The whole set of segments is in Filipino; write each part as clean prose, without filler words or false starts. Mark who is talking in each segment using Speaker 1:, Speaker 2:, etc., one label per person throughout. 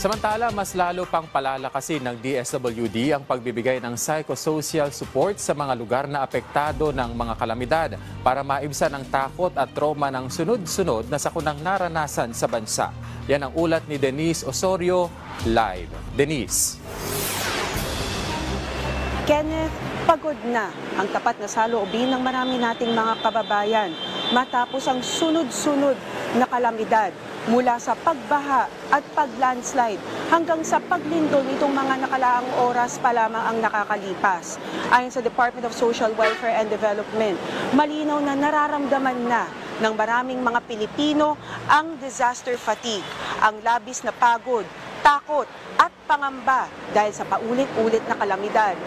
Speaker 1: Samantala, mas lalo pang palalakasin ng DSWD ang pagbibigay ng psychosocial support sa mga lugar na apektado ng mga kalamidad para maibsan ang takot at trauma ng sunod-sunod na sakunang naranasan sa bansa. Yan ang ulat ni Denise Osorio, live. Denise.
Speaker 2: Kenneth, pagod na ang tapat na saloobin ng marami nating mga kababayan matapos ang sunod-sunod na kalamidad mula sa pagbaha at paglandslide hanggang sa paglindol nitong mga nakalaang oras pa lamang ang nakakalipas. Ayon sa Department of Social Welfare and Development, malinaw na nararamdaman na ng maraming mga Pilipino ang disaster fatigue, ang labis na pagod, takot at pangamba dahil sa paulit-ulit na kalamidad.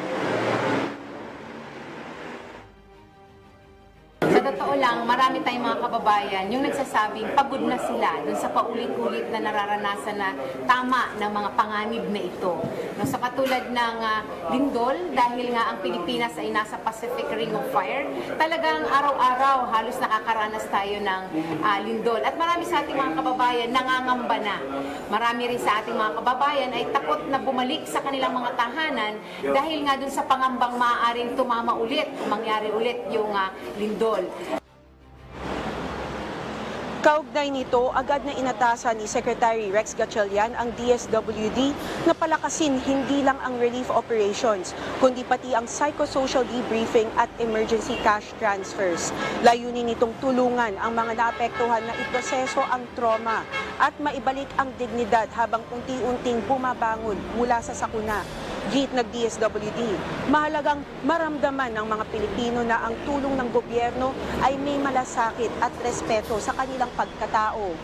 Speaker 3: Sa totoo lang, marami tayong mga kababayan yung nagsasabing pagod na sila dun sa paulit-ulit na nararanasan na tama ng mga panganib na ito. No, sa katulad ng lindol, dahil nga ang Pilipinas ay nasa Pacific Ring of Fire, talagang araw-araw halos nakakaranas tayo ng lindol. At marami sa ating mga kababayan nangangamba na. Marami rin sa ating mga kababayan ay takot na bumalik sa kanilang mga tahanan dahil nga dun sa pangambang maaaring tumama ulit, mangyari ulit yung lindol.
Speaker 2: Kaugnay nito, agad na inatasan ni Secretary Rex Gatchalian ang DSWD na palakasin hindi lang ang relief operations, kundi pati ang psychosocial debriefing at emergency cash transfers. Layunin nitong tulungan ang mga naapektuhan na iproseso ang trauma at maibalik ang dignidad habang unti-unting bumabangon mula sa sakuna. Git ng DSWD, mahalagang maramdaman ng mga Pilipino na ang tulong ng gobyerno ay may malasakit at respeto sa kanilang pagkatao.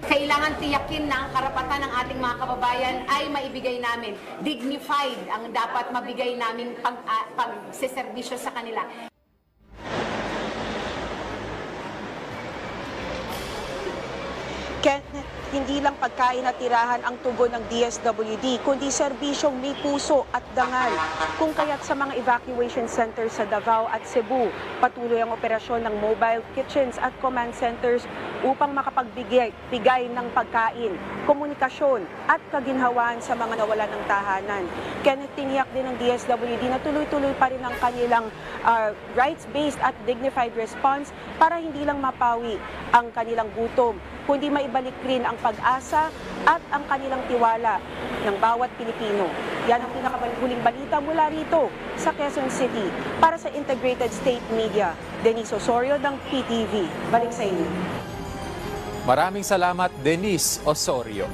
Speaker 3: Kailangan tiyakin na ang karapatan ng ating mga kababayan ay maibigay namin. Dignified ang dapat mabigay namin pagseserbisyo sa kanila.
Speaker 2: Hindi lang pagkain at tirahan ang tugon ng DSWD, kundi serbisyong may puso at dangal. Kung kaya't sa mga evacuation centers sa Davao at Cebu, patuloy ang operasyon ng mobile kitchens at command centers upang makapagbigay ng pagkain, komunikasyon at kaginhawaan sa mga nawalan ng tahanan. Kenneth, tiniyak din ng DSWD na tuloy-tuloy pa rin ang kanilang rights-based at dignified response para hindi lang mapawi ang kanilang gutom, kundi maibalik rin ang pag-asa at ang kanilang tiwala ng bawat Pilipino. Yan ang pinakahuling balita mula rito sa Quezon City. Para sa Integrated State Media, Denise Osorio ng PTV. Balik sa inyo.
Speaker 1: Maraming salamat, Denise Osorio.